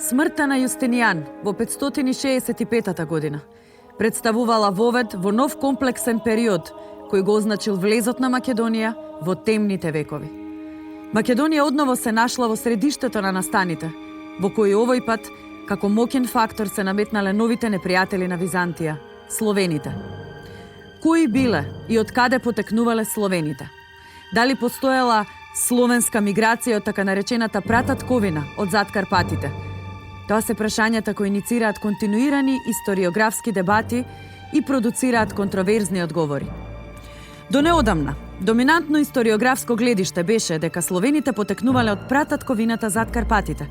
Смртта на Јустинијан во 565 година представувала вовед во нов комплексен период кој го означил влезот на Македонија во темните векови. Македонија одново се нашла во средиштето на настаните, во кои овој пат, како моќен фактор, се наметнале новите непријатели на Византија – словените. Кои биле и од каде потекнувале словените? Дали постоела словенска миграција од така наречената прататковина од зад Карпатите? Тоа се прашањата кои иницираат континуирани историографски дебати и продуцираат контроверзни одговори. До неодамна, доминантно историографско гледиште беше дека словените потекнувале од прататковината зад Карпатите,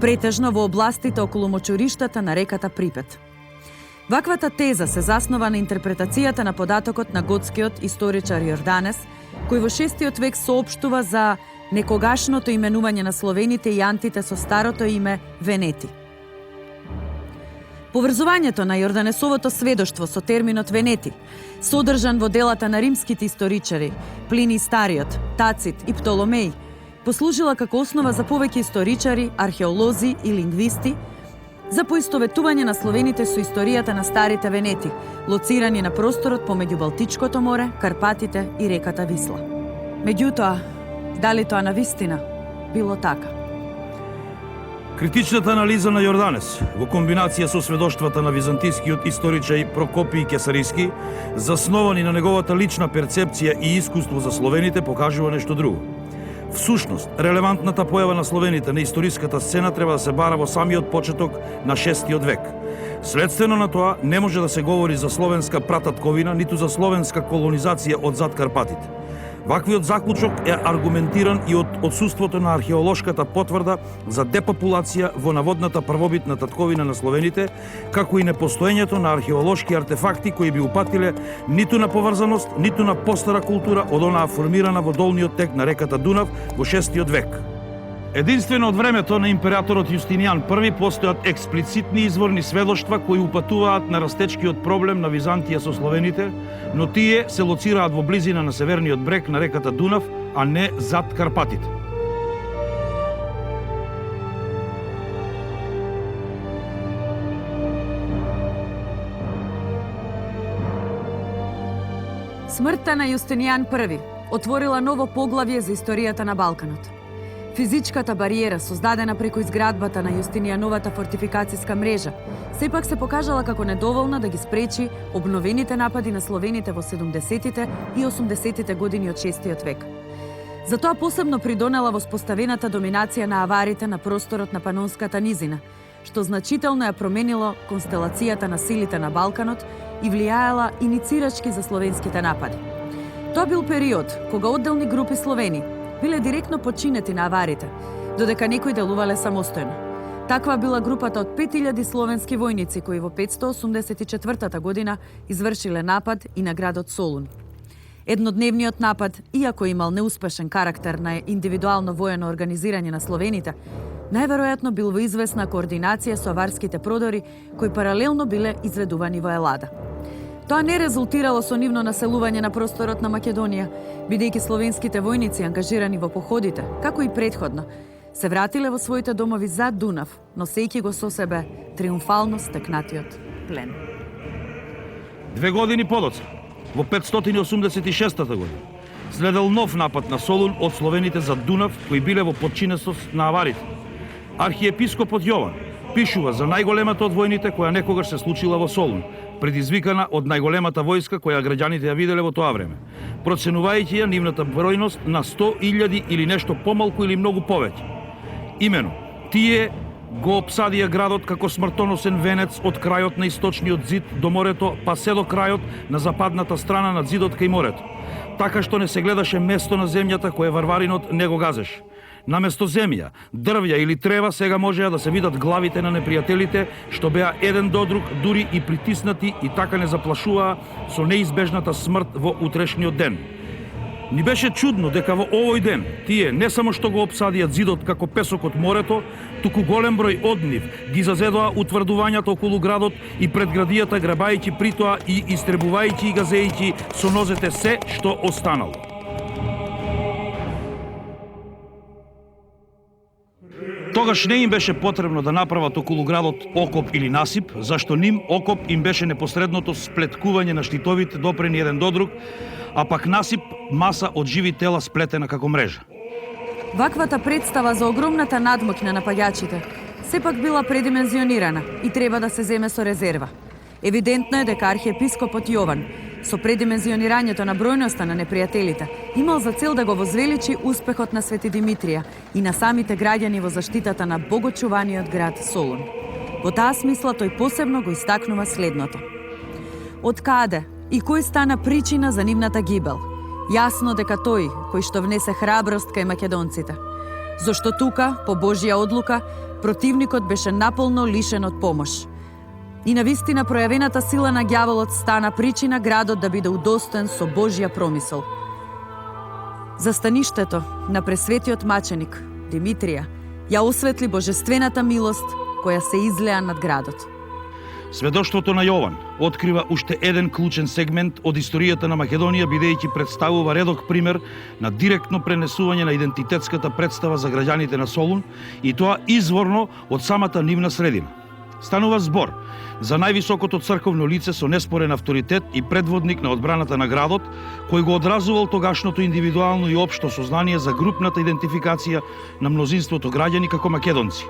претежно во областите околу мочуриштата на реката Припет. Ваквата теза се заснова на интерпретацијата на податокот на готскиот историчар Јорданес, кој во 6 век соопштува за некогашното именување на словените и антите со старото име Венети. Поврзувањето на Јорданесовото сведоштво со терминот Венети, содржан во делата на римските историчари Плиний Стариот, Тацит и Птоломеј, послужила како основа за повеќе историчари, археолози и лингвисти за поистоветување на словените со историјата на старите Венети, лоцирани на просторот помеѓу Балтичкото море, Карпатите и реката Висла. Меѓутоа, дали тоа навистина било така? Критичната анализа на Јорданес, во комбинација со сведоштвата на византискиот историчај Прокопиј Кесариски, засновани на неговата лична перцепција и искуство за словените, покажува нешто друго. Всушност, релевантната појава на словените на историската сцена треба да се бара во самиот почеток на 6 век. Следствено на тоа, не може да се говори за словенска прататковина, ниту за словенска колонизација од зад Карпатите. Ваквиот заклучок е аргументиран и од отсуството на археолошката потврда за депопулација во наводната првобитна татковина на словените, како и непостоењето на археолошки артефакти кои би упатиле ниту на поврзаност, ниту на постара култура од онаа формирана во долниот тек на реката Дунав во 6 век. Единствено од времето на императорот Јустинијан I постојат експлицитни изворни сведоштва кои упатуваат на растечкиот проблем на Византија со словените, но тие се лоцираат во близина на северниот брег на реката Дунав, а не зад Карпатите. Смртта на Јустинијан I отворила ново поглавје за историјата на Балканот. Физичката бариера, создадена преку изградбата на Јустинијановата фортификацијска мрежа, сепак се покажала како недоволна да ги спречи обновените напади на словените во 70-тите и 80-тите години од 6 век. Затоа посебно придонела воспоставената доминација на аварите на просторот на Панонската низина, што значително ја променило констелацијата на силите на Балканот и влијаела иницирачки за словенските напади. Тоа бил период кога одделни групи словени биле директно подчинети на аварите, додека некои делувале самостојно. Таква била групата од 5000 словенски војници кои во 584 година извршиле напад и на градот Солун. Еднодневниот напад, иако имал неуспешен карактер на индивидуално воено организирање на словените, најверојатно бил во известна координација со аварските продори кои паралелно биле изведувани во Елада. Тоа не резултирало со нивно населување на просторот на Македонија, бидејќи словенските војници ангажирани во походите, како и претходно, се вратиле во своите домови зад Дунав, носејќи го со себе триумфално стекнатиот плен. 2 години подоцна, во 586 година, следел нов напад на Солун од словените зад Дунав, кои биле во подчиненост на аварите. Архиепископот Јован, пишува за најголемата од војните која некогаш се случила во Солун, предизвикана од најголемата војска која граѓаните ја виделе во тоа време, проценувајќи ја нивната бројност на 100.000 или нешто помалку или многу повеќе. Имено, тие го обсадија градот како смртоносен венец од крајот на источниот зид до морето, па се до крајот на западната страна на зидот кај морето, така што не се гледаше место на земјата кое варваринот не го газеше. Наместо земја, дрвја или трева сега можеа да се видат главите на непријателите, што беа еден до друг, дури и притиснати и така не заплашуваа со неизбежната смрт во утрешниот ден. Ни беше чудно дека во овој ден тие не само што го обсадија зидот како песок од морето, туку голем број од нив ги зазедоа утврдувањата околу градот и пред градијата, грабајќи притоа и истребувајќи и газејќи со нозете се што останало. Тогаш не им беше потребно да направат околу градот окоп или насип, зашто ним окоп им беше непосредното сплеткување на штитовите допрени еден до друг, а пак насип маса од живи тела сплетена како мрежа. Ваквата представа за огромната надмоќ на напаѓачите сепак била предимензионирана и треба да се земе со резерва. Евидентно е дека архиепископот Јован, со предимензионирањето на бројноста на непријателите, имал за цел да го возвеличи успехот на Свети Димитрија и на самите граѓани во заштитата на богочуваниот град Солун. Во таа смисла тој посебно го истакнува следното. Од каде и кој стана причина за нивната гибел? Јасно дека тој, кој што внесе храброст кај македонците. Зошто тука, по Божја одлука, противникот беше наполно лишен од помош. И навистина пројавената сила на ѓаволот стана причина градот да биде удостоен со Божја промисол. За стаништето на пресветиот маченик, Димитрија, ја осветли божествената милост која се излеа над градот. Сведоштвото на Јован открива уште еден клучен сегмент од историјата на Македонија, бидејќи представува редок пример на директно пренесување на идентитетската представа за граѓаните на Солун, и тоа изворно од самата нивна средина. Станува збор за највисокото црковно лице со неспорен авторитет и предводник на одбраната на градот, кој го одразувал тогашното индивидуално и општо сознание за групната идентификација на мнозинството граѓани како македонци.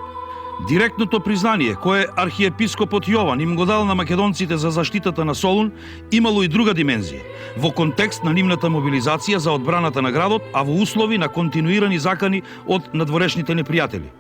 Директното признание кое архиепископот Јован им го дал на македонците за заштитата на Солун имало и друга димензија, во контекст на нивната мобилизација за одбраната на градот, а во услови на континуирани закани од надворешните непријатели.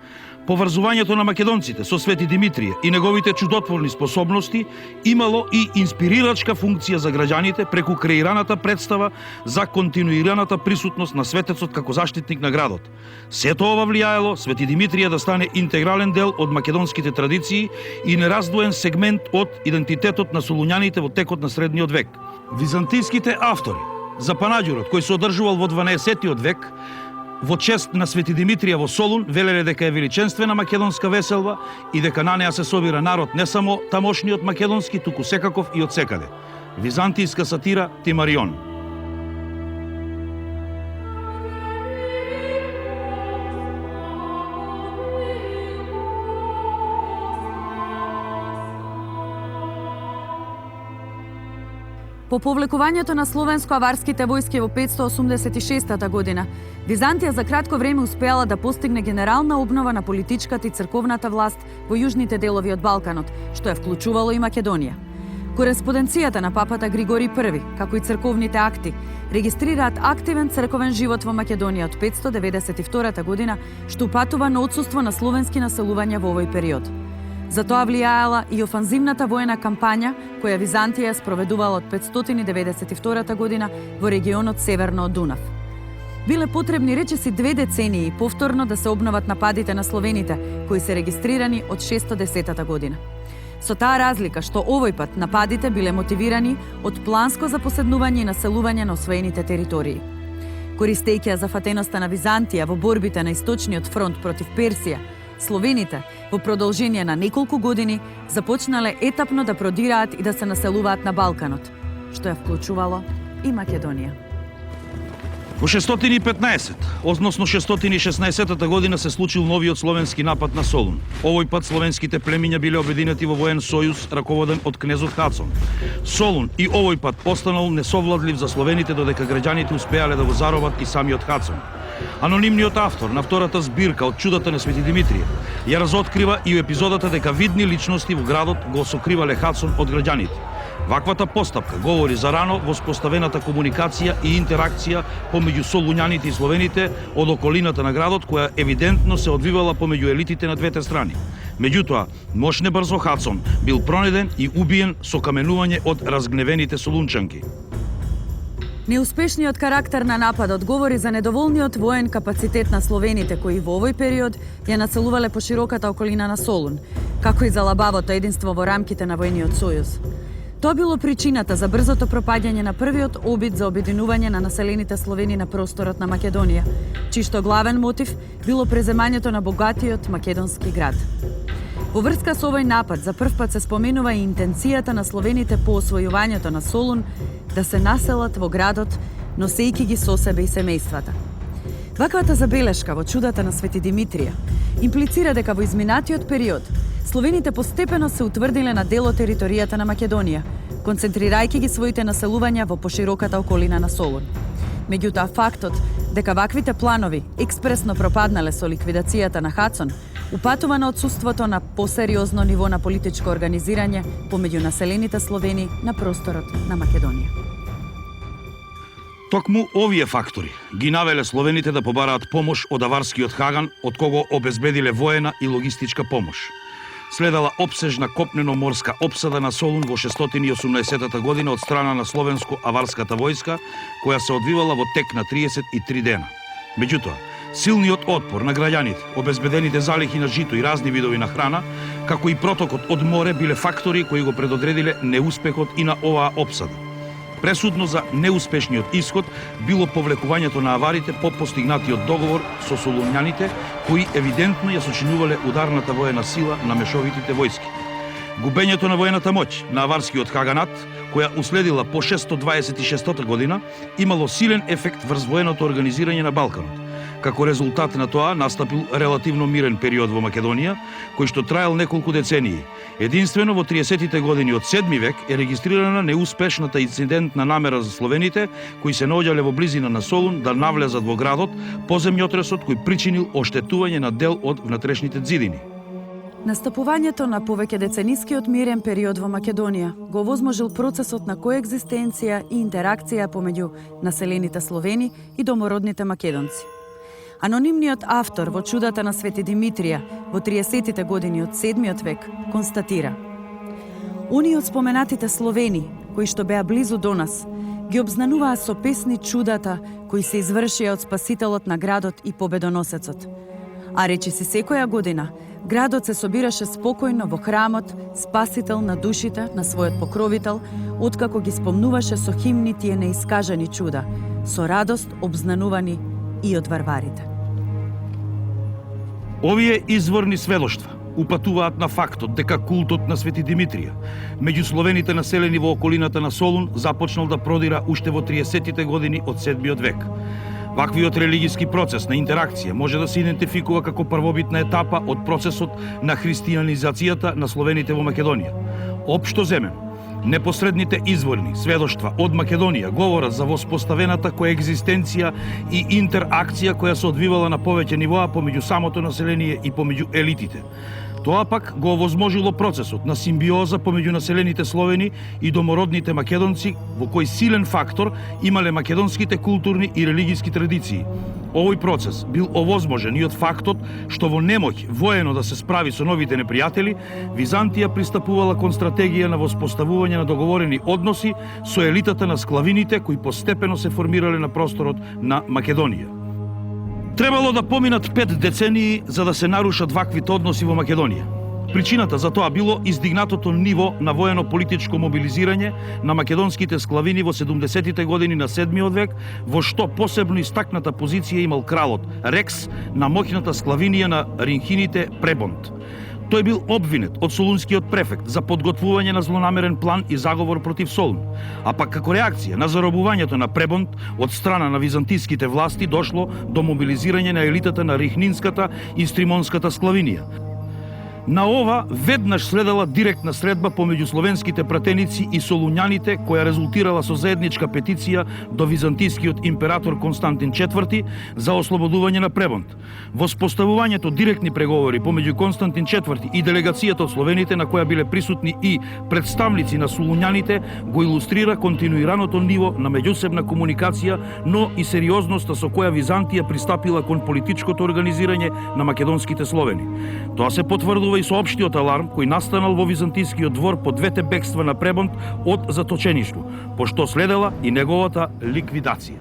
Поврзувањето на македонците со Свети Димитрија и неговите чудотворни способности имало и инспирирачка функција за граѓаните преку креираната представа за континуираната присутност на светецот како заштитник на градот. Сето ова влијаело Свети Димитрија да стане интегрален дел од македонските традиции и нераздвоен сегмент од идентитетот на солуњаните во текот на средниот век. Византиските автори за Панаѓурот, кој се одржувал во 12 век, во чест на Свети Димитрија во Солун, велеле дека е величенствена македонска веселба и дека на неа се собира народ не само тамошниот македонски, туку секаков и од секаде. Византијска сатира Тимарион. По повлекувањето на словенско-аварските војски во 586 година, Византија за кратко време успеала да постигне генерална обнова на политичката и црковната власт во јужните делови од Балканот, што ја вклучувало и Македонија. Кореспонденцијата на папата Григорий I, како и црковните акти, регистрираат активен црковен живот во Македонија од 592 година, што упатува на отсуство на словенски населувања во овој период. Затоа влијаела и офанзивната воена кампања која Византија спроведувала од 592 година во регионот северно од Дунав. Биле потребни речиси 2 децении повторно да се обноват нападите на словените, кои се регистрирани од 610 година. Со таа разлика што овој пат нападите биле мотивирани од планско запоседнување и населување на освоените територии. Користејќи ја зафатеноста на Византија во борбите на источниот фронт против Персија, словените во продолжение на неколку години започнале етапно да продираат и да се населуваат на Балканот, што ја вклучувало и Македонија. Во 615, односно 616 година се случил новиот словенски напад на Солун. Овој пат словенските племиња биле обединети во воен сојуз раководен од кнезот Хацон. Солун и овој пат останал несовладлив за словените додека граѓаните успеале да го заробат и самиот Хацон. Анонимниот автор на втората збирка од Чудата на Свети Димитрije ја разоткрива и у епизодата дека видни личности во градот го сокривале Хадсон од граѓаните. Ваквата постапка говори за рано воспоставената комуникација и интеракција помеѓу солуњаните и словените од околината на градот, која евидентно се одвивала помеѓу елитите на двете страни. Меѓутоа, ношне брзо Хадсон бил пронеден и убиен со каменување од разгневените солунчанки. Неуспешниот карактер на нападот говори за недоволниот воен капацитет на словените кои во овој период ја нацелувале по широката околина на Солун, како и за лабавото единство во рамките на војниот сојуз. Тоа било причината за брзото пропаѓање на првиот обид за обединување на населените словени на просторот на Македонија, чишто главен мотив било преземањето на богатиот македонски град. Во врска со овој напад за прв пат се споменува и интенцијата на словените по освојувањето на Солун да се населат во градот, носејќи ги со себе и семејствата. Ваквата забелешка во Чудата на Свети Димитрije имплицира дека во изминатиот период словените постепено се утврдиле на дел од територијата на Македонија, концентрирајќи ги своите населувања во пошироката околина на Солун. Меѓутоа, фактот дека ваквите планови експресно пропаднале со ликвидацијата на Хадсон упатува на отсуството на посериозно ниво на политичко организирање помеѓу населените словени на просторот на Македонија. Токму овие фактори ги навеле словените да побараат помош од аварскиот Хаган, од кого обезбедиле воена и логистичка помош. Следала обсежна копнено-морска опсада на Солун во 680 година од страна на словенско-аварската војска, која се одвивала во тек на 33 дена. Меѓутоа, силниот отпор на граѓаните, обезбедените залихи на жито и разни видови на храна, како и протокот од море биле фактори кои го предодредиле неуспехот и на оваа опсада. Пресудно за неуспешниот исход било повлекувањето на аварите по постигнатиот договор со солунјаните, кои евидентно ја сочинувале ударната воена сила на мешовитите војски. Губењето на воената моќ на аварскиот Хаганат, која уследила по 626 година, имало силен ефект врз военото организирање на Балканот. Како резултат на тоа настапил релативно мирен период во Македонија, кој што траел неколку децении. Единствено во 30-тите години од 7 век е регистрирана неуспешната инцидентна намера за словените, кои се наоѓале во близина на Солун да навлезат во градот по земјотресот кој причинил оштетување на дел од внатрешните ѕидини. Настапувањето на повеќе деценискиот мирен период во Македонија го овозможил процесот на коегзистенција и интеракција помеѓу населените словени и домородните македонци. Анонимниот автор во Чудата на Свети Димитрije во 30-тите години од 7 век констатира: Оние од споменатите словени, кои што беа близу до нас, ги обзнануваа со песни чудата кои се извршија од спасителот на градот и победоносецот. А речиси секоја година, градот се собираше спокојно во храмот, спасител на душите на својот покровител, откако ги спомнуваше со химни тие неискажани чуда, со радост обзнанувани и од варварите. Овие изворни сведоштва упатуваат на фактот дека култот на Свети Димитрije меѓу словените населени во околината на Солун започнал да продира уште во 30-тите години од 7 век. Ваквиот религиски процес на интеракција може да се идентификува како првобитна етапа од процесот на христијанизацијата на словените во Македонија. Општо земено, непосредните изворни сведоштва од Македонија говорат за воспоставената коегзистенција и интеракција која се одвивала на повеќе нивоа помеѓу самото население и помеѓу елитите. Тоа пак го овозможило процесот на симбиоза помеѓу населените словени и домородните македонци, во кој силен фактор имале македонските културни и религиски традиции. Овој процес бил овозможен и од фактот што во немоќ воено да се справи со новите непријатели, Византија пристапувала кон стратегија на воспоставување на договорени односи со елитата на склавините кои постепено се формирале на просторот на Македонија. Требало да поминат 5 децении за да се нарушат ваквите односи во Македонија. Причината за тоа било издигнатото ниво на воено-политичко мобилизирање на македонските склавини во 70-тите години на 7 век, во што посебно истакната позиција имал кралот Рекс на моќната склавинија на ринхините Пребонт. Тој бил обвинет од солунскиот префект за подготвување на злонамерен план и заговор против Солун, а пак како реакција на заробувањето на Пребонт од страна на византиските власти дошло до мобилизирање на елитата на рихнинската и стримонската склавинија. На ова веднаш следела директна средба помеѓу словенските пратеници и солуњаните, која резултирала со заедничка петиција до византискиот император Константин IV за ослободување на Пребонт. Воспоставувањето директни преговори помеѓу Константин IV и делегацијата од словените, на која биле присутни и представници на солуњаните, го илустрира континуираното ниво на меѓусебна комуникација, но и сериозноста со која Византија пристапила кон политичкото организирање на македонските словени. Тоа се потврдува и со општиот аларм кој настанал во византискиот двор по двете бегства на Пребонт од заточеништво, пошто следела и неговата ликвидација.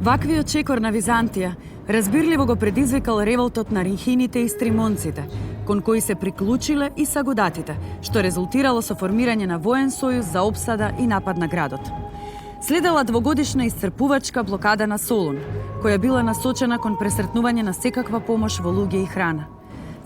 Ваквиот чекор на Византија разбирливо го предизвикал револтот на ринхините и стримонците, кон кои се приклучиле и сагудатите, што резултирало со формирање на воен сојуз за опсада и напад на градот. Следела двогодишна исцрпувачка блокада на Солун, која била насочена кон пресретнување на секаква помош во луѓе и храна.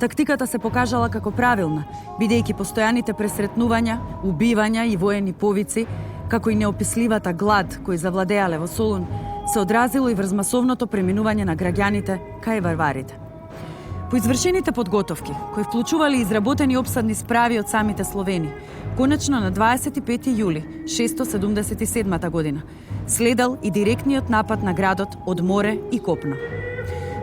Тактиката се покажала како правилна, бидејќи постојаните пресретнувања, убивања и воени повици, како и неописливата глад кои завладеале во Солун, се одразило и врз масовното преминување на граѓаните кај варварите. По извршените подготовки, кои вклучували изработени опсадни справи од самите словени, конечно на 25 јули 677 година следел и директниот напад на градот од море и копно.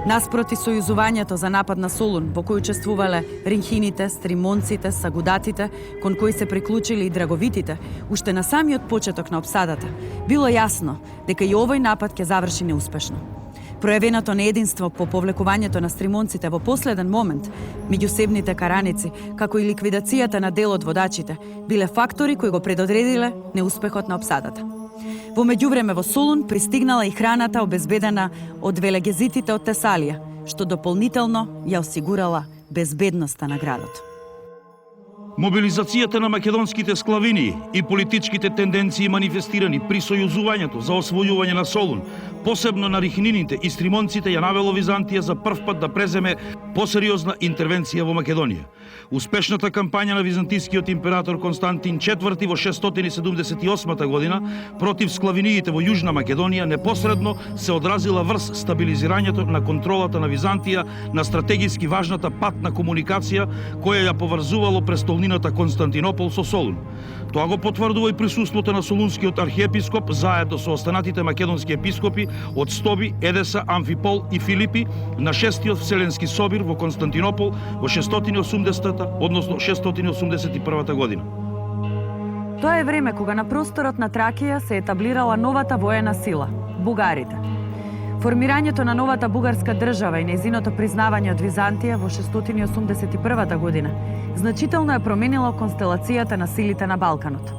Наспроти сојузувањето за напад на Солун, во кој учествувале ринхините, стримонците, сагудатите, кон кои се приклучили и драговитите, уште на самиот почеток на опсадата, било јасно дека и овој напад ќе заврши неуспешно. Пројавеното неединство по повлекувањето на стримонците во последен момент, меѓусебните караници, како и ликвидацијата на дел од водачите, биле фактори кои го предодредиле неуспехот на опсадата. Во меѓувреме во Солун пристигнала и храната обезбедена од велегезитите од Тесалија, што дополнително ја осигурала безбедноста на градот. Мобилизацијата на македонските склавини и политичките тенденции манифестирани при сојузувањето за освојување на Солун, посебно на рихнините и стримонците, ја навело Византија за прв пат да преземе посериозна интервенција во Македонија. Успешната кампања на византискиот император Константин IV во 678 година против склавиниите во Јужна Македонија непосредно се одразила врз стабилизирањето на контролата на Византија на стратегиски важната патна комуникација која ја поврзувало престолнината Константинопол со Солун. Тоа го потврдува и присуството на солунскиот архиепископ заедно со останатите македонски епископи од Стоби, Едеса, Амфипол и Филипи на 6-тиот Вселенски собир во Константинопол во 680-та, односно 681 година. Тоа е време кога на просторот на Тракија се етаблирала новата воена сила – бугарите. Формирањето на новата бугарска држава и нејзиното признавање од Византија во 681 година значително ја променило констелацијата на силите на Балканот.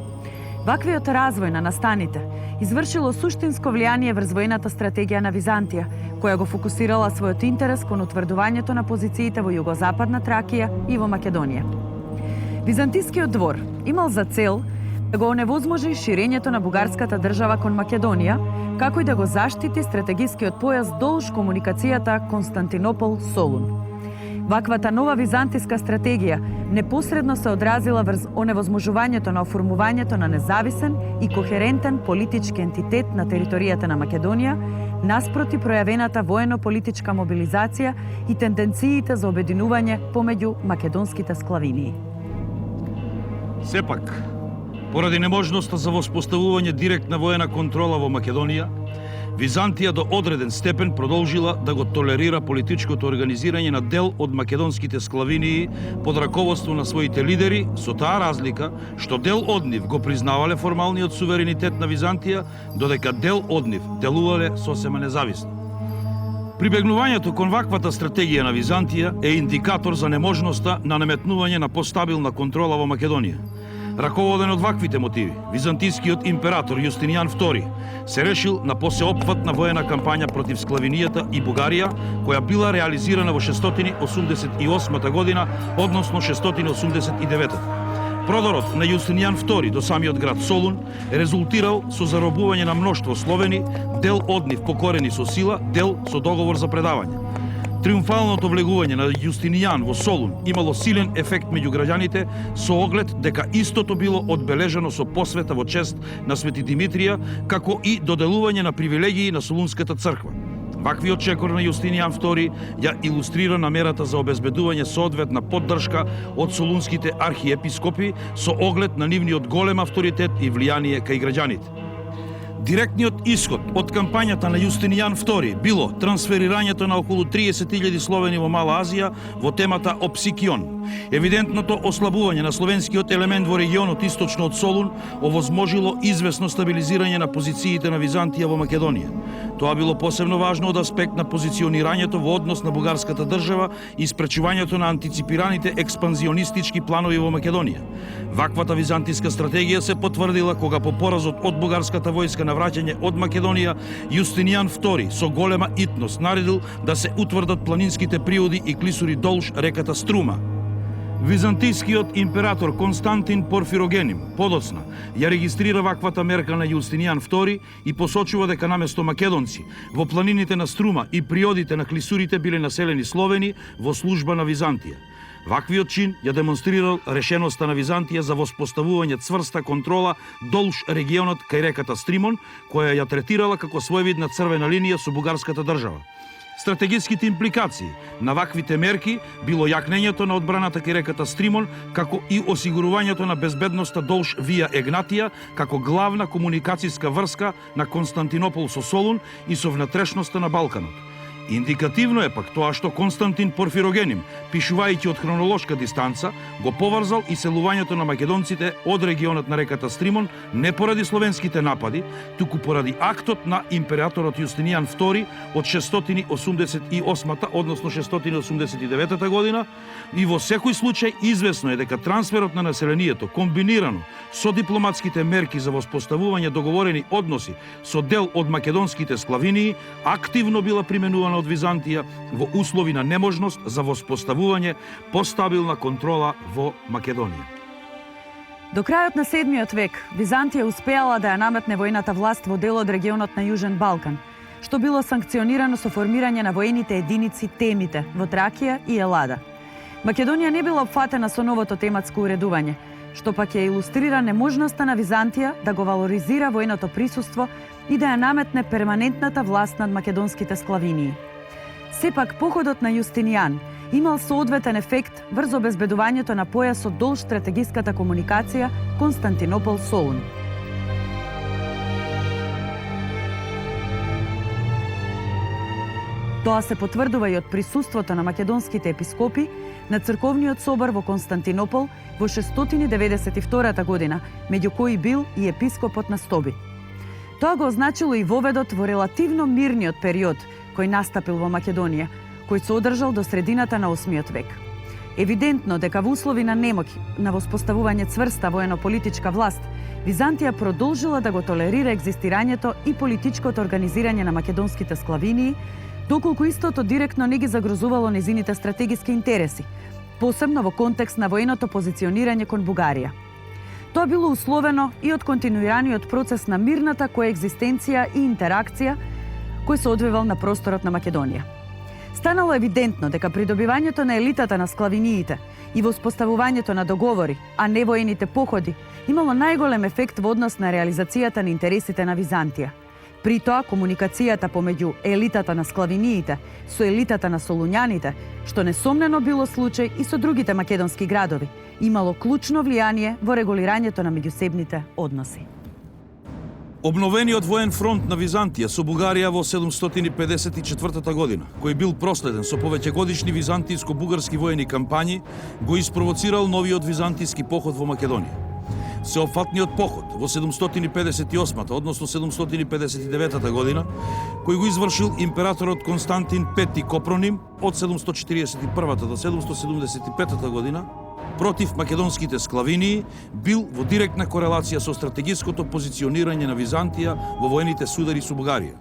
Ваквиот развој на настаните извршило суштинско влијание врз воената стратегија на Византија, која го фокусирала својот интерес кон утврдувањето на позициите во југозападна Тракија и во Македонија. Византискиот двор имал за цел да го оневозможи ширењето на бугарската држава кон Македонија, како и да го заштити стратегискиот појас долж комуникацијата Константинопол-Солун. Ваквата нова византиска стратегија непосредно се одразила врз оневозможувањето на оформувањето на независен и кохерентен политички ентитет на територијата на Македонија, наспроти пројавената воено-политичка мобилизација и тенденциите за обединување помеѓу македонските склавинии. Сепак, поради неможноста за воспоставување директна воена контрола во Македонија, Византија до одреден степен продолжила да го толерира политичкото организирање на дел од македонските склавинии под раководство на своите лидери, со таа разлика што дел од нив го признавале формалниот суверенитет на Византија, додека дел од нив делувале сосема независно. Прибегнувањето кон ваквата стратегија на Византија е индикатор за неможноста на наметнување на постабилна контрола во Македонија. Раководен од ваквите мотиви, византискиот император Јустинијан II се решил на посеопфатна воена кампања против склавинијата и Бугарија, која била реализирана во 688 година, односно 689. Продорот на Јустинијан II до самиот град Солун резултирал со заробување на мноштво словени, дел од нив покорени со сила, дел со договор за предавање. Триумфалното влегување на Јустинијан во Солун имало силен ефект меѓу граѓаните со оглед дека истото било одбележано со посвета во чест на Свети Димитрија, како и доделување на привилегии на Солунската црква. Ваквиот чекор на Јустинијан II ја илустрира намерата за обезбедување соодветна поддршка од солунските архиепископи со оглед на нивниот голем авторитет и влијание кај граѓаните. Директниот исход од кампањата на Јустинијан II било трансферирањето на околу 30.000 словени во Мала Азија во темата Опсикион. Евидентното ослабување на словенскиот елемент во регионот источно од Солун овозможило известно стабилизирање на позициите на Византија во Македонија. Тоа било посебно важно од аспект на позиционирањето во однос на бугарската држава и спречувањето на антиципираните експанзионистички планови во Македонија. Ваквата византиска стратегија се потврдила кога по поразот од бугарската војска на враќање од Македонија, Јустинијан II со голема итност наредил да се утврдат планинските приоди и клисури долж реката Струма. Византискиот император Константин Порфирогеним подоцна ја регистрира ваквата мерка на Јустинијан II и посочува дека наместо македонци во планините на Струма и приодите на клисурите биле населени словени во служба на Византија. Ваквиот чин ја демонстрирал решеноста на Византија за воспоставување цврста контрола долж регионот кај реката Стримон, која ја третирала како своевидна црвена линија со бугарската држава. Стратегиските импликации на ваквите мерки било јакнењето на одбраната кај реката Стримон, како и осигурувањето на безбедноста долж Вија Егнатија, како главна комуникацијска врска на Константинопол со Солун и со внатрешноста на Балканот. Индикативно е пак тоа што Константин Порфирогеним, пишувајќи од хронолошка дистанца, го поврзал иселувањето на македонците од регионот на реката Стримон не поради словенските напади, туку поради актот на императорот Јустинијан II од 688, односно 689 година, и во секој случај известно е дека трансферот на населението комбинирано со дипломатските мерки за воспоставување договорени односи со дел од македонските склавинии активно била применувана од Византија во услови на неможност за воспоставување постабилна контрола во Македонија. До крајот на 7 век Византија успеала да ја наметне војната власт во дел од регионот на Јужен Балкан, што било санкционирано со формирање на воените единици Темите во Тракија и Елада. Македонија не била опфатена со новото тематско уредување, што пак ја илустрира неможноста на Византија да го валоризира војното присуство и да ја наметне перманентната власт над македонските склавинии. Сепак, походот на Јустинијан имал соодветен ефект врз обезбедувањето на појасот долж стратегиската комуникација Константинопол-Солун. Тоа се потврдува и од присуството на македонските епископи на црковниот собор во Константинопол во 692 година, меѓу кои бил и епископот на Стоби. Тоа го означило и воведот во релативно мирниот период кој настапил во Македонија, кој се одржал до средината на 8 век. Евидентно дека во услови на немоќ на воспоставување цврста воено-политичка власт, Византија продолжила да го толерира екзистирањето и политичкото организирање на македонските склавинии, доколку истото директно не ги загрозувало незините стратегиски интереси, посебно во контекст на военото позиционирање кон Бугарија. Тоа било условено и од континуираниот процес на мирната коегзистенција и интеракција кој се одвивал на просторот на Македонија. Станало евидентно дека придобивањето на елитата на склавиниите и воспоставувањето на договори, а не воените походи, имало најголем ефект во однос на реализацијата на интересите на Византија. При тоа, комуникацијата помеѓу елитата на склавиниите со елитата на солуњаните, што несомнено било случај и со другите македонски градови, имало клучно влијание во регулирањето на меѓусебните односи. Обновениот воен фронт на Византија со Бугарија во 754 година, кој бил проследен со повеќегодишни византиско-бугарски воени кампањи, го испровоцирал новиот византиски поход во Македонија. Сеопфатниот поход во 758, односно 759 година, кој го извршил императорот Константин Пети Копроним од 741 до 775 година, против македонските склавинии, бил во директна корелација со стратегиското позиционирање на Византија во воените судари со Бугарија.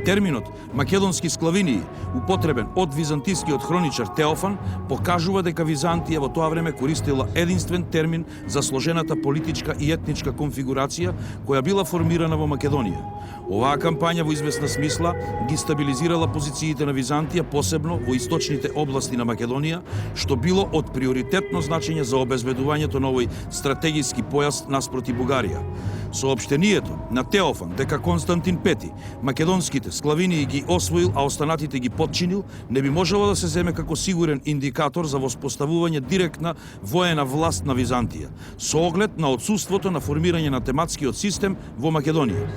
Терминот македонски склавинии, употребен од византискиот хроничар Теофан, покажува дека Византија во тоа време користила единствен термин за сложената политичка и етничка конфигурација која била формирана во Македонија. Оваа кампања во известна смисла ги стабилизирала позициите на Византија, посебно во источните области на Македонија, што било од приоритетно значење за обезбедувањето на овој стратегиски појас наспроти Бугарија. Соопштението на Теофан дека Константин Пети македонските склавинии ги освоил, а останатите ги потчинил, не би можело да се земе како сигурен индикатор за воспоставување директна воена власт на Византија, со оглед на отсуството на формирање на тематскиот систем во Македонија.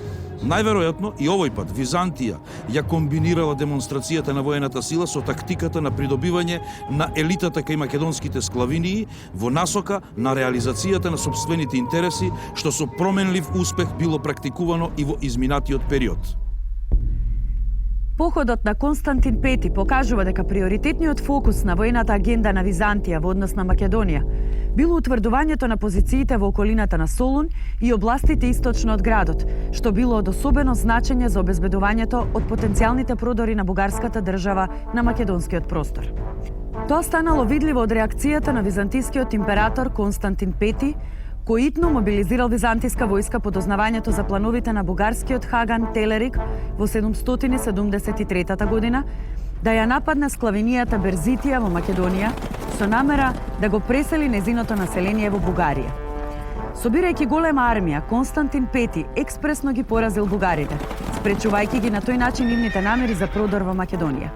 Најверојатно и овој пат Византија ја комбинирала демонстрацијата на воената сила со тактиката на придобивање на елитата кај македонските склавинии во насока на реализацијата на сопствените интереси, што со променлив успех било практикувано и во изминатиот период. Походот на Константин Пети покажува дека приоритетниот фокус на воената агенда на Византија во однос на Македонија било утврдувањето на позициите во околината на Солун и областите источно од градот, што било од особено значење за обезбедувањето од потенцијалните продори на бугарската држава на македонскиот простор. Тоа станало видливо од реакцијата на византискиот император Константин Пети, кој итно мобилизирал византиска војска по дознавањето за плановите на бугарскиот Хаган Телерик во 773 година да ја нападне склавинијата Берзитија во Македонија со намера да го пресели незиното население во Бугарија. Собирајќи голема армија, Константин Пети експресно ги поразил бугарите, спречувајќи ги на тој начин нивните намери за продор во Македонија.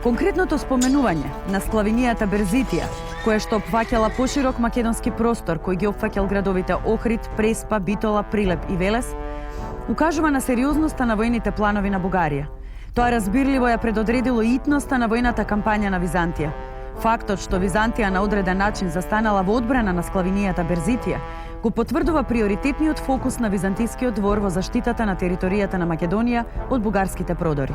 Конкретното споменување на склавинијата Берзитија, која што опфаќала поширок македонски простор кој ги опфаќал градовите Охрид, Преспа, Битола, Прилеп и Велес, укажува на сериозноста на војните планови на Бугарија. Тоа разбирливо ја предодредило итноста на војната кампања на Византија. Фактот што Византија на одреден начин застанала во одбрана на склавинијата Берзитија го потврдува приоритетниот фокус на византискиот двор во заштитата на територијата на Македонија од бугарските продори.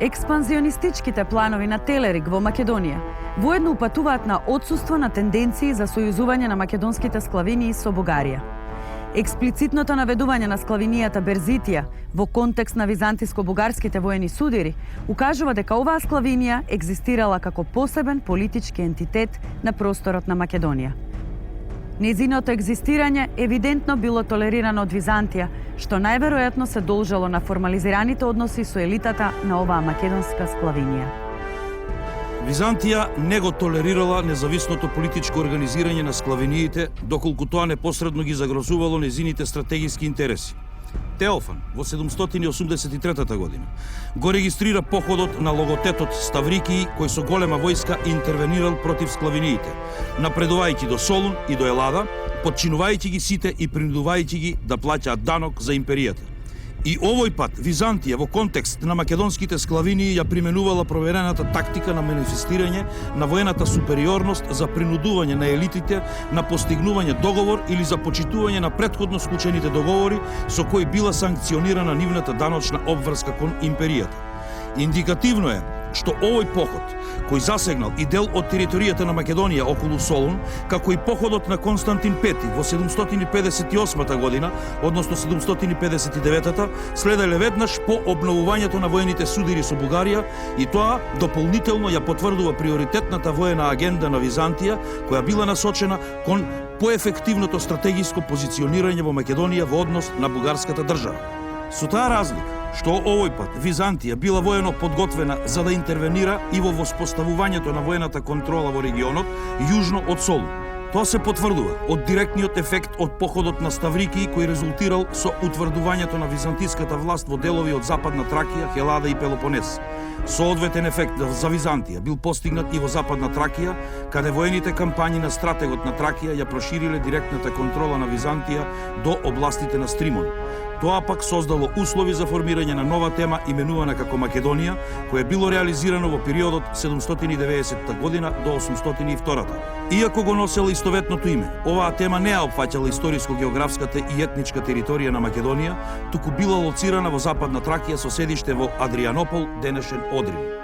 Експанзионистичките планови на Телерик во Македонија воедно упатуваат на отсуство на тенденции за сојузување на македонските склавинии со Бугарија. Експлицитното наведување на склавинијата Берзитија во контекст на византиско-бугарските воени судири укажува дека оваа склавинија екзистирала како посебен политички ентитет на просторот на Македонија. Незиното екзистирање евидентно било толерирано од Византија, што најверојатно се должело на формализираните односи со елитата на оваа македонска склавинија. Византија не го толерирала независното политичко организирање на склавиниите, доколку тоа непосредно ги загрозувало незините стратегиски интереси. Теофан во 783 година го регистрира походот на логотетот Ставрикии, кој со голема војска интервенирал против склавиниите, напредувајќи до Солун и до Елада, подчинувајќи ги сите и принудувајќи ги да плаќаат данок за империјата. И овој пат Византија во контекст на македонските склавинии ја применувала проверената тактика на манифестирање на воената супериорност за принудување на елитите на постигнување договор или за почитување на претходно склучените договори со кои била санкционирана нивната даночна обврска кон империјата. Индикативно е што овој поход, кој засегнал и дел од територијата на Македонија околу Солун, како и походот на Константин Пети во 758 година, односно 759, следеле веднаш по обновувањето на воените судири со Бугарија и тоа дополнително ја потврдува приоритетната воена агенда на Византија, која била насочена кон поефективното стратегиско позиционирање во Македонија во однос на бугарската држава. Со таа разлика што овој пат Византија била воено подготвена за да интервенира и во воспоставувањето на воената контрола во регионот јужно од Солун. Тоа се потврдува од директниот ефект од походот на Ставрикии кој резултирал со утврдувањето на византиската власт во делови од Западна Тракија, Хелада и Пелопонес. Соодветен ефект за Византија бил постигнат и во Западна Тракија, каде воените кампањи на стратегот на Тракија ја прошириле директната контрола на Византија до областите на Стримон. Тоа пак создало услови за формирање на нова тема именувана како Македонија, која било реализирано во периодот 790 година до 802. Иако го носела истоветното име, оваа тема не ја опфаќала историско-географската и етничка територија на Македонија, туку била лоцирана во Западна Тракија со седиште во Адрианопол, денешен Одрин.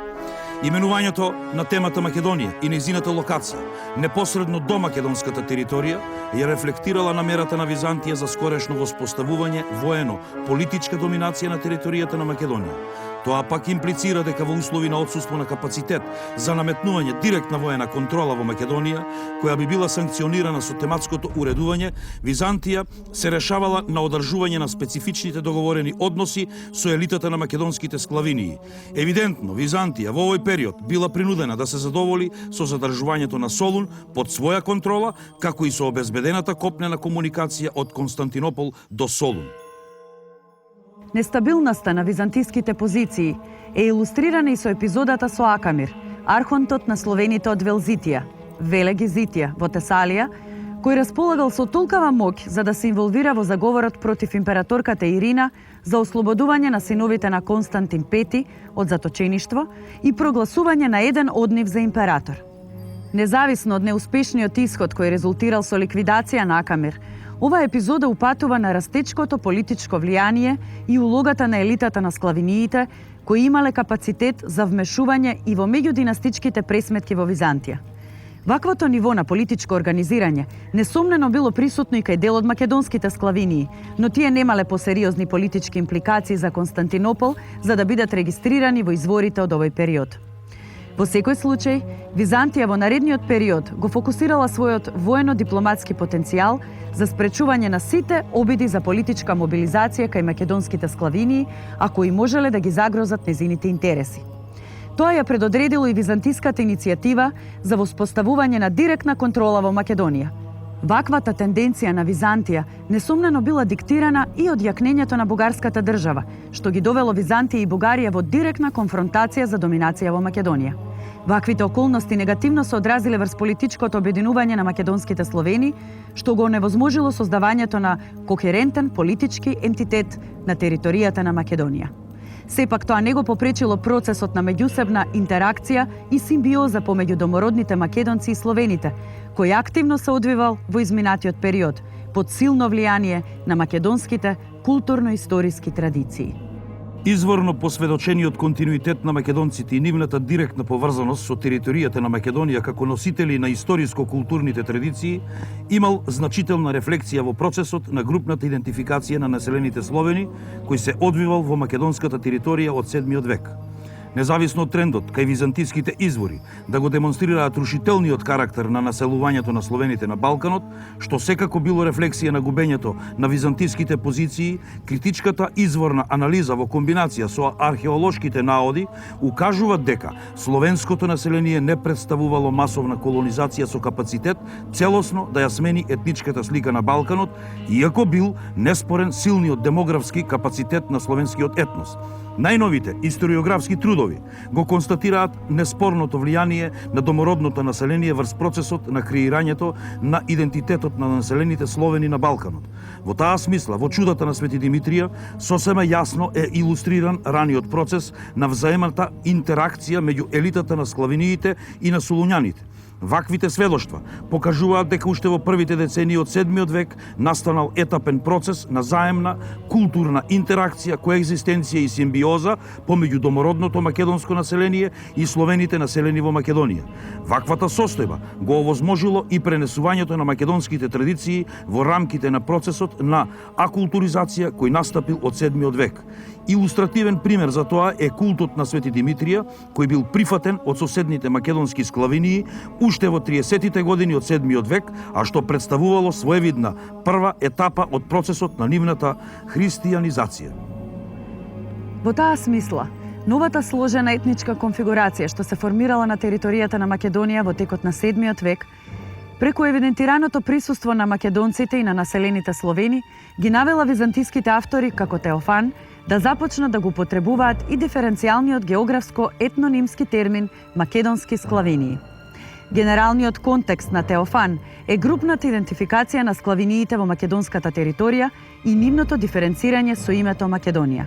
Именувањето на темата Македонија и нејзината локација, непосредно до македонската територија, ја рефлектирала намерата на Византија за скорешно воспоставување воено-политичка доминација на територијата на Македонија. Тоа пак имплицира дека во услови на отсуство на капацитет за наметнување директна воена контрола во Македонија, која би била санкционирана со тематското уредување, Византија се решавала на одржување на специфичните договорени односи со елитата на македонските склавинии. Евидентно, Византија во овој период била принудена да се задоволи со задржувањето на Солун под своја контрола, како и со обезбедената копнена комуникација од Константинопол до Солун. Нестабилноста на византиските позиции е илустрирана и со епизодата со Акамир, архонтот на словените од Велзитија, Велеги Зитија во Тесалија, кој располагал со толкава моќ за да се инволвира во заговорот против императорката Ирина за ослободување на синовите на Константин V од заточеништво и прогласување на еден од нив за император. Независно од неуспешниот исход кој резултирал со ликвидација на Акамир, ова епизода упатува на растечкото политичко влијание и улогата на елитата на склавиниите, кои имале капацитет за вмешување и во меѓудинастичките пресметки во Византија. Ваквото ниво на политичко организирање несомнено било присутно и кај дел од македонските склавинии, но тие немале посериозни политички импликации за Константинопол за да бидат регистрирани во изворите од овој период. Во секој случај, Византија во наредниот период го фокусирала својот воено-дипломатски потенцијал за спречување на сите обиди за политичка мобилизација кај македонските склавинии, ако и можеле да ги загрозат незините интереси. Тоа ја предодредило и византиската иницијатива за воспоставување на директна контрола во Македонија. Ваквата тенденција на Византија несомнено била диктирана и од јакнењето на бугарската држава, што ги довело Византија и Бугарија во директна конфронтација за доминација во Македонија. Ваквите околности негативно се одразиле врз политичкото обединување на македонските словени, што го оневозможило создавањето на кохерентен политички ентитет на територијата на Македонија. Сепак тоа не го попречило процесот на меѓусебна интеракција и симбиоза помеѓу домородните македонци и словените, кој активно се одвивал во изминатиот период, под силно влијание на македонските културно-историски традиции. Изворно посведочениот континуитет на македонците и нивната директна поврзаност со територијата на Македонија како носители на историско-културните традиции имал значителна рефлексија во процесот на групната идентификација на населените словени кој се одвивал во македонската територија од 7 век. Независно од трендот кај византиските извори да го демонстрираат рушителниот карактер на населувањето на словените на Балканот, што секако било рефлексија на губењето на византиските позиции, критичката изворна анализа во комбинација со археолошките наоди укажуваат дека словенското население не представувало масовна колонизација со капацитет целосно да ја смени етничката слика на Балканот, иако бил неспорен силниот демографски капацитет на словенскиот етнос. Најновите историографски трудови го констатираат неспорното влијание на домородното население врз процесот на креирањето на идентитетот на населените словени на Балканот. Во таа смисла, во Чудата на Свети Димитрија, сосема јасно е илустриран раниот процес на взаемната интеракција меѓу елитата на склавиниите и на солуњаните. Ваквите сведоштва покажуваат дека уште во првите децении од 7 век настанал етапен процес на заемна културна интеракција, коегзистенција и симбиоза помеѓу домородното македонско население и словените населени во Македонија. Ваквата состојба го овозможило и пренесувањето на македонските традиции во рамките на процесот на акултуризација кој настапил од 7 век. Илустративен пример за тоа е култот на Свети Димитрија, кој бил прифатен од соседните македонски склавинии уште во 30-тите години од 7 век, а што представувало своевидна прва етапа од процесот на нивната христијанизација. Во таа смисла, новата сложена етничка конфигурација што се формирала на територијата на Македонија во текот на 7 век, преку евидентираното присуство на македонците и на населените словени, ги навела византиските автори како Теофан да започнат да го употребуваат и диференцијалниот географско-етнонимски термин македонски склавинии. Генералниот контекст на Теофан е групната идентификација на склавиниите во македонската територија и нивното диференцирање со името Македонија.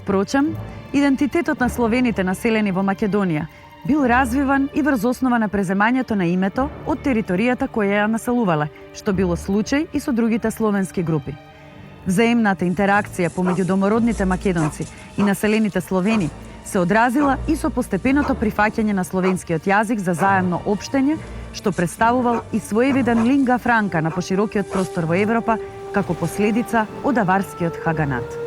Впрочем, идентитетот на словените населени во Македонија бил развиван и врз основа на преземањето на името од територијата која ја населувале, што било случај и со другите словенски групи. Взаемната интеракција помеѓу домородните македонци и населените словени се одразила и со постепеното прифаќање на словенскиот јазик за заемно општење, што представувал и своевиден линга франка на поширокиот простор во Европа како последица од аварскиот хаганат.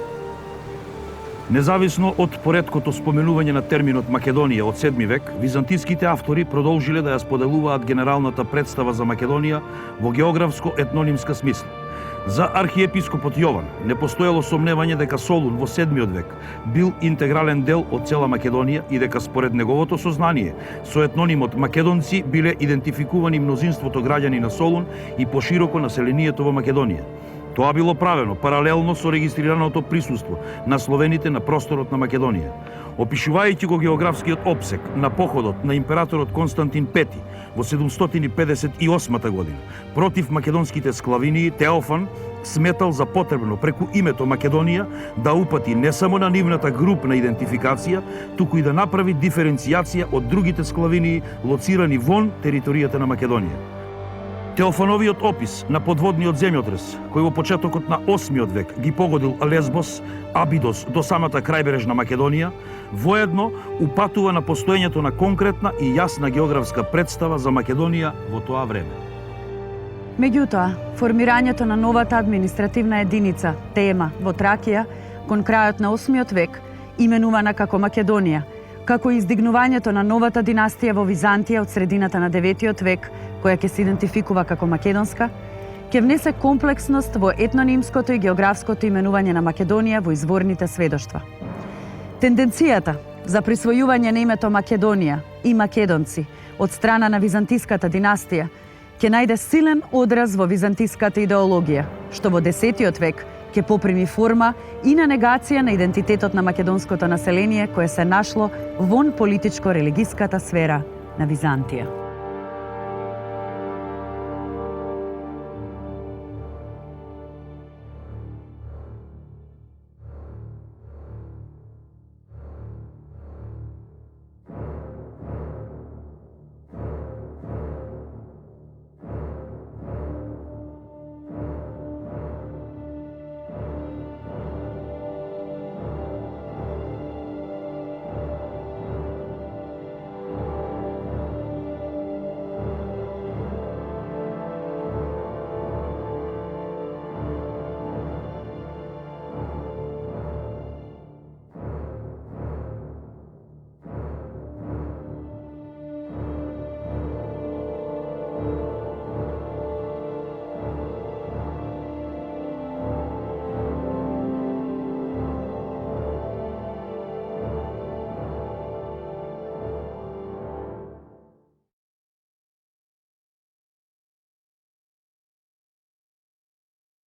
Независно од поредкото споменување на терминот Македонија од 7 век, византиските автори продолжиле да ја споделуваат генералната представа за Македонија во географско-етнонимска смисла. За архиепископот Јован не постоело сомневање дека Солун во 7 век бил интегрален дел од цела Македонија и дека според неговото сознание со етнонимот македонци биле идентификувани мнозинството граѓани на Солун и пошироко населението во Македонија. Тоа било правено паралелно со регистрираното присуство на словените на просторот на Македонија. Опишувајќи го географскиот опсек на походот на императорот Константин Пети во 758 година против македонските склавинии, Теофан сметал за потребно преку името Македонија да упати не само на нивната групна идентификација, туку и да направи диференцијација од другите склавинии лоцирани вон територијата на Македонија. Теофановиот опис на подводниот земјотрес, кој во почетокот на 8 век ги погодил Лесбос, Абидос до самата крајбрежна Македонија, воедно упатува на постоењето на конкретна и јасна географска представа за Македонија во тоа време. Меѓутоа, формирањето на новата административна единица, Тема, во Тракија, кон крајот на 8 век, именувана како Македонија, како и издигнувањето на новата династија во Византија од средината на 9 век, која ќе се идентификува како македонска, ќе внесе комплексност во етнонимското и географското именување на Македонија во изворните сведоштва. Тенденцијата за присвојување на името Македонија и македонци од страна на византиската династија ќе најде силен одраз во византиската идеологија, што во 10 век ќе поприми форма и на негација на идентитетот на македонското население кое се нашло вон политичко-религиската сфера на Византија.